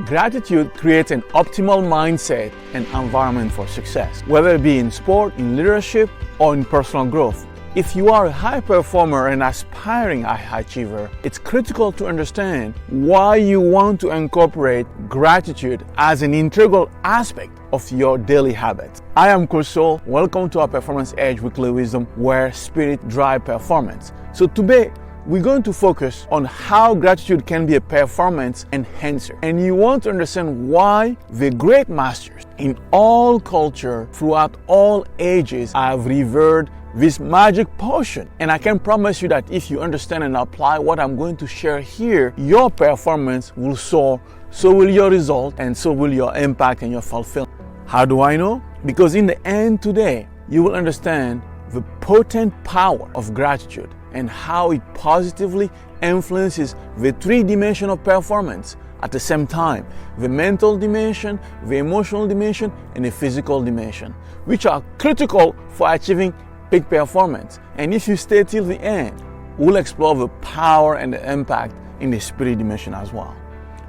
Gratitude creates an optimal mindset and environment for success, whether it be in sport, in leadership, or in personal growth. If you are a high performer and aspiring high achiever, it's critical to understand why you want to incorporate gratitude as an integral aspect of your daily habits. I am Coach Soar. Welcome to our Performance Edge Weekly Wisdom, where spirit drives performance. So today, we're going to focus on how gratitude can be a performance enhancer. And you want to understand why the great masters in all culture throughout all ages have revered this magic potion. And I can promise you that if you understand and apply what I'm going to share here, your performance will soar, so will your result, and so will your impact and your fulfillment. How do I know? Because in the end today, you will understand the potent power of gratitude and how it positively influences the three dimensions of performance at the same time: the mental dimension, the emotional dimension, and the physical dimension, which are critical for achieving peak performance. And if you stay till the end, we'll explore the power and the impact in the spirit dimension as well.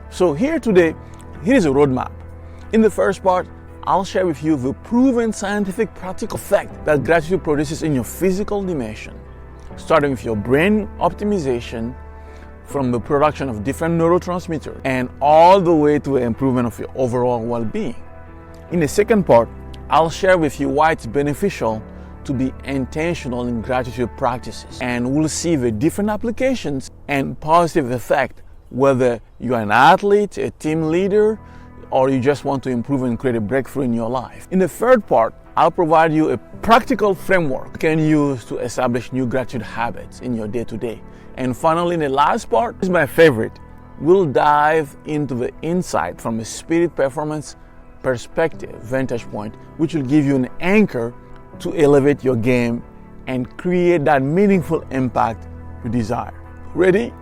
So here today, here is a roadmap. In the first part, I'll share with you the proven scientific practical effect that gratitude produces in your physical dimension, starting with your brain optimization from the production of different neurotransmitters and all the way to the improvement of your overall well-being. In the second part, I'll share with you why it's beneficial to be intentional in gratitude practices, and we'll see the different applications and positive effect, whether you're an athlete, a team leader, or you just want to improve and create a breakthrough in your life. In the third part, I'll provide you a practical framework you can use to establish new gratitude habits in your day-to-day. And finally, in the last part, this is my favorite. We'll dive into the insight from a spirit performance perspective, vantage point, which will give you an anchor to elevate your game and create that meaningful impact you desire. Ready?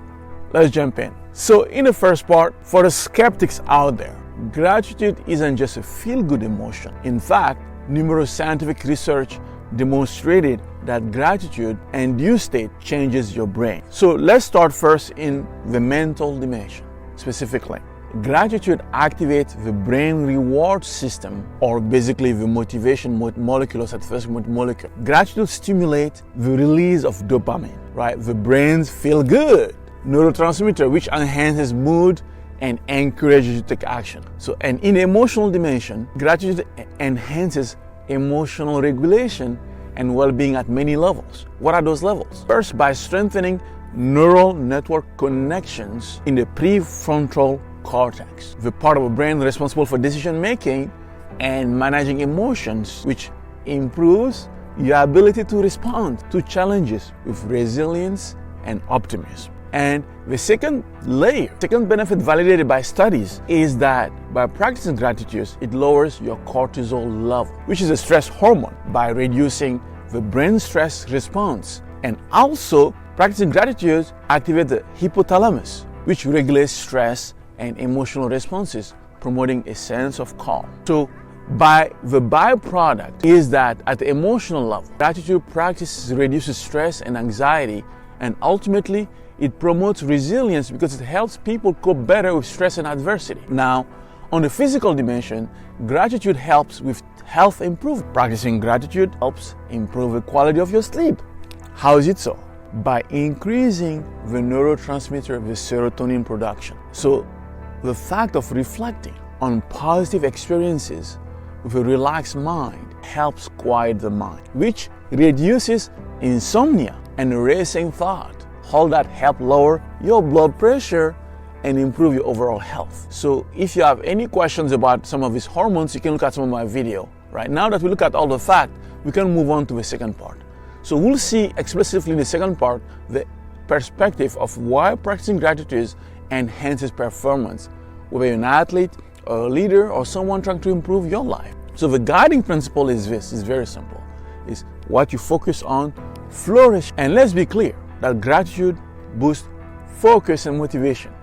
Let's jump in. So in the first part, for the skeptics out there, gratitude isn't just a feel-good emotion. In fact, numerous scientific research demonstrated that gratitude-induced state changes your brain. So let's start first in the mental dimension. Specifically, gratitude activates the brain reward system, or basically the motivation molecule, or satisfaction molecule. Gratitude stimulates the release of dopamine, right? The brain's feel-good neurotransmitter, which enhances mood and encourages you to take action. So, and in the emotional dimension, gratitude enhances emotional regulation and well-being at many levels. What are those levels? First, by strengthening neural network connections in the prefrontal cortex, the part of the brain responsible for decision-making and managing emotions, which improves your ability to respond to challenges with resilience and optimism. And the second benefit validated by studies is that by practicing gratitude, it lowers your cortisol level, which is a stress hormone, by reducing the brain stress response. And also, practicing gratitude activates the hypothalamus, which regulates stress and emotional responses, promoting a sense of calm. So, by the byproduct is that at the emotional level, gratitude practice reduces stress and anxiety, and ultimately, it promotes resilience because it helps people cope better with stress and adversity. Now, on the physical dimension, gratitude helps with health improvement. Practicing gratitude helps improve the quality of your sleep. How is it so? By increasing the neurotransmitter, the serotonin production. So, the fact of reflecting on positive experiences with a relaxed mind helps quiet the mind, which reduces insomnia and racing thought. All that help lower your blood pressure and improve your overall health. So if you have any questions about some of these hormones, you can look at some of my video. Right now that we look at all the fact, we can move on to the second part. So we'll see explicitly in the second part the perspective of why practicing gratitude enhances performance, whether you're an athlete or a leader or someone trying to improve your life. So the guiding principle is this, is very simple. Is what you focus on, flourish. And let's be clear that gratitude boosts focus and motivation.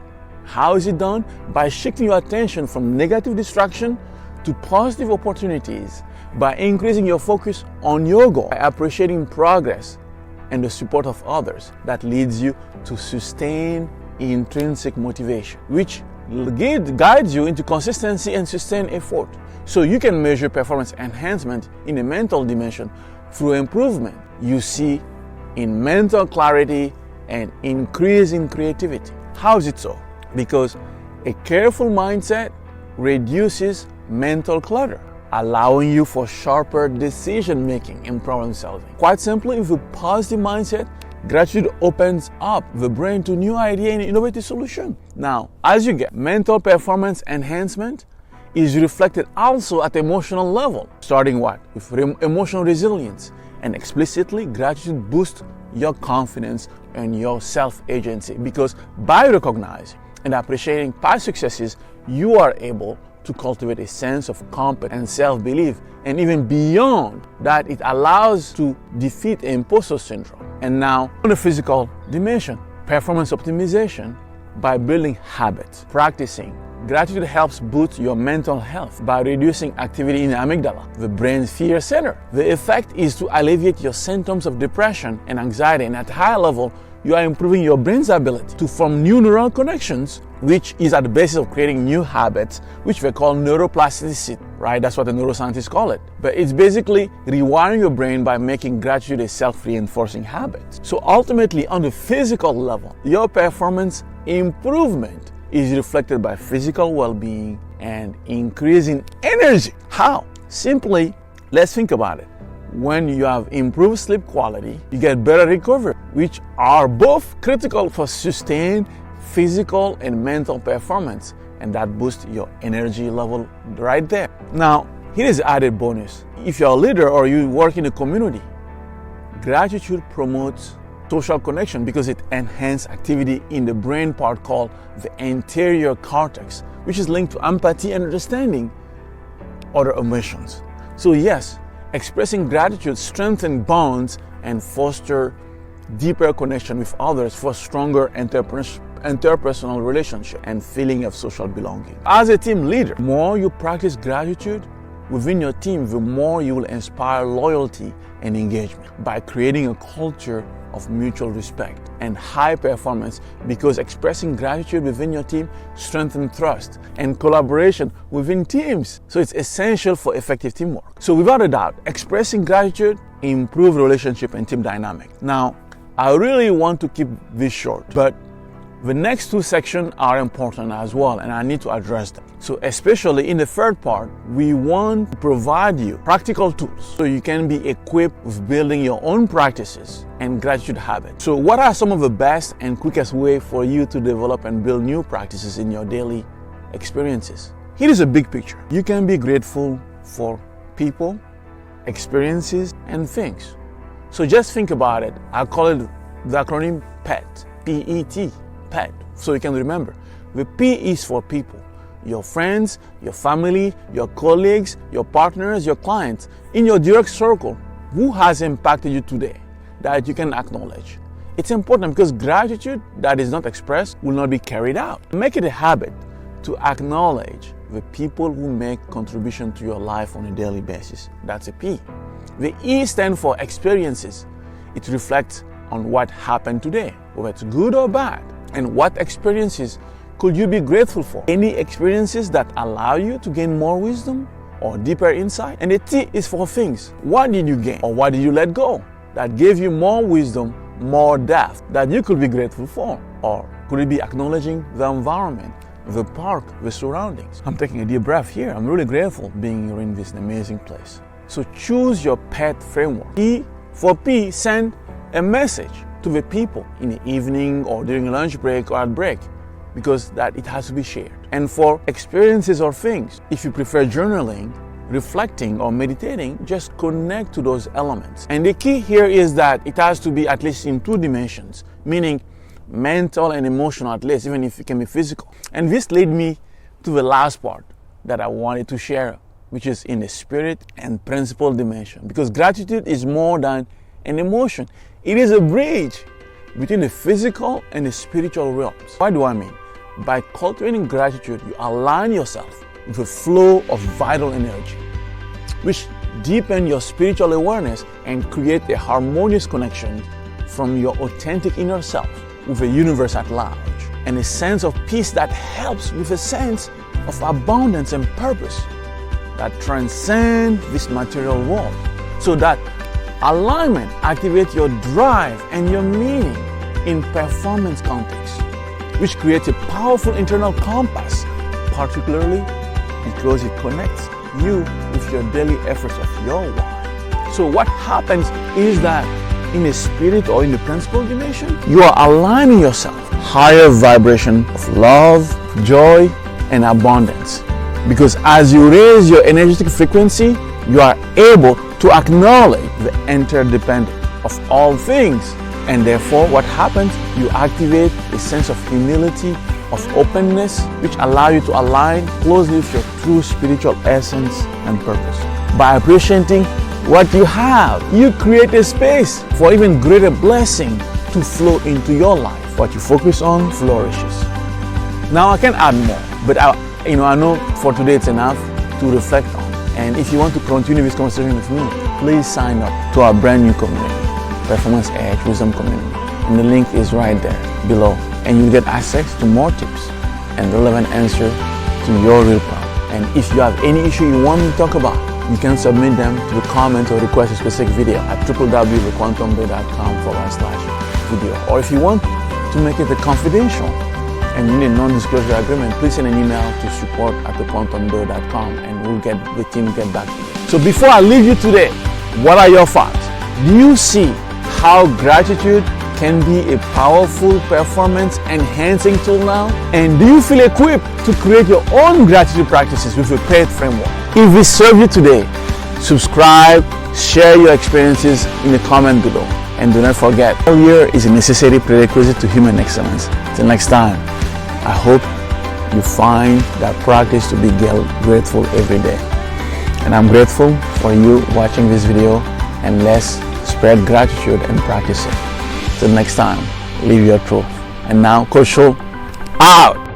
How is it done? By shifting your attention from negative distraction to positive opportunities, by increasing your focus on your goal, by appreciating progress and the support of others that leads you to sustain intrinsic motivation, which guides you into consistency and sustained effort. So you can measure performance enhancement in a mental dimension through improvement you see in mental clarity and increase in creativity. How is it so? Because a careful mindset reduces mental clutter, allowing you for sharper decision making and problem solving. Quite simply, with a positive mindset, gratitude opens up the brain to new idea and innovative solution. Now, as you get, mental performance enhancement is reflected also at emotional level, starting what? With emotional resilience. And explicitly, gratitude boosts your confidence and your self-agency, because by recognizing and appreciating past successes, you are able to cultivate a sense of competence and self-belief. And even beyond that, it allows to defeat imposter syndrome. And now, on the physical dimension, performance optimization by building habits, practicing. Gratitude helps boost your mental health by reducing activity in the amygdala, the brain's fear center. The effect is to alleviate your symptoms of depression and anxiety, and at a higher level, you are improving your brain's ability to form new neural connections, which is at the basis of creating new habits, which we call neuroplasticity, right? That's what the neuroscientists call it. But it's basically rewiring your brain by making gratitude a self-reinforcing habit. So ultimately, on the physical level, your performance improvement is reflected by physical well-being and increasing energy. How? Simply, let's think about it. When you have improved sleep quality, you get better recovery, which are both critical for sustained physical and mental performance, and that boosts your energy level right there. Now, here is an added bonus. If you're a leader or you work in a community, gratitude promotes social connection because it enhances activity in the brain part called the anterior cortex, which is linked to empathy and understanding other emotions. So yes, expressing gratitude strengthens bonds and foster deeper connection with others for stronger interpersonal relationship and feeling of social belonging. As a team leader, the more you practice gratitude within your team, the more you will inspire loyalty and engagement by creating a culture of mutual respect and high performance, because expressing gratitude within your team strengthens trust and collaboration within teams. So it's essential for effective teamwork. So without a doubt, expressing gratitude improves relationship and team dynamic. Now, I really want to keep this short, but the next two sections are important as well, and I need to address them. So especially in the third part, we want to provide you practical tools so you can be equipped with building your own practices and gratitude habits. So what are some of the best and quickest ways for you to develop and build new practices in your daily experiences? Here is a big picture. You can be grateful for people, experiences, and things. So just think about it. I call it the acronym PET, P-E-T. PET, so you can remember. The P is for people, your friends, your family, your colleagues, your partners, your clients, in your direct circle. Who has impacted you today that you can acknowledge? It's important because gratitude that is not expressed will not be carried out. Make it a habit to acknowledge the people who make contribution to your life on a daily basis. That's a P. The E stands for experiences. It reflects on what happened today, whether it's good or bad. And what experiences could you be grateful for? Any experiences that allow you to gain more wisdom or deeper insight? And the T is for things. What did you gain or what did you let go that gave you more wisdom, more depth that you could be grateful for? Or could it be acknowledging the environment, the park, the surroundings? I'm taking a deep breath here. I'm really grateful being here in this amazing place. So choose your PET framework. P for P, send a message to the people in the evening or during a lunch break or at break, because that it has to be shared. And for experiences or things, if you prefer journaling, reflecting or meditating, just connect to those elements. And the key here is that it has to be at least in two dimensions, meaning mental and emotional at least, even if it can be physical. And this led me to the last part that I wanted to share, which is in the spirit and principle dimension, because gratitude is more than an emotion. It is a bridge between the physical and the spiritual realms. What do I mean? By cultivating gratitude, you align yourself with a flow of vital energy, which deepen your spiritual awareness and create a harmonious connection from your authentic inner self with the universe at large. and a sense of peace that helps with a sense of abundance and purpose that transcend this material world. So that alignment activates your drive and your meaning in performance context, which creates a powerful internal compass, particularly because it connects you with your daily efforts of your why. So what happens is that in a spirit or in the principle dimension, you are aligning yourself higher vibration of love, joy, and abundance. Because as you raise your energetic frequency, you are able to acknowledge the interdependence of all things. And therefore, what happens? You activate a sense of humility, of openness, which allow you to align closely with your true spiritual essence and purpose. By appreciating what you have, you create a space for even greater blessing to flow into your life. What you focus on flourishes. Now I can add more, but I know for today it's enough to reflect on. And if you want to continue this conversation with me, please sign up to our brand new community, Performance Edge Wisdom Community. And the link is right there below. And you'll get access to more tips and relevant answers to your real problem. And if you have any issue you want me to talk about, you can submit them to the comment or request a specific video at www.thequantumday.com/video. Or if you want to make it a confidential and you need a non-disclosure agreement, please send an email to support@thequantumday.com and the team will get back to you. So before I leave you today, what are your thoughts? Do you see how gratitude can be a powerful performance enhancing tool now? And do you feel equipped to create your own gratitude practices with a paid framework? If this served you today, subscribe, share your experiences in the comment below. And do not forget, failure is a necessary prerequisite to human excellence. Till next time, I hope you find that practice to be grateful every day. And I'm grateful for you watching this video, and let's spread gratitude and practice it. Till next time, live your truth. And now, Coach Show out.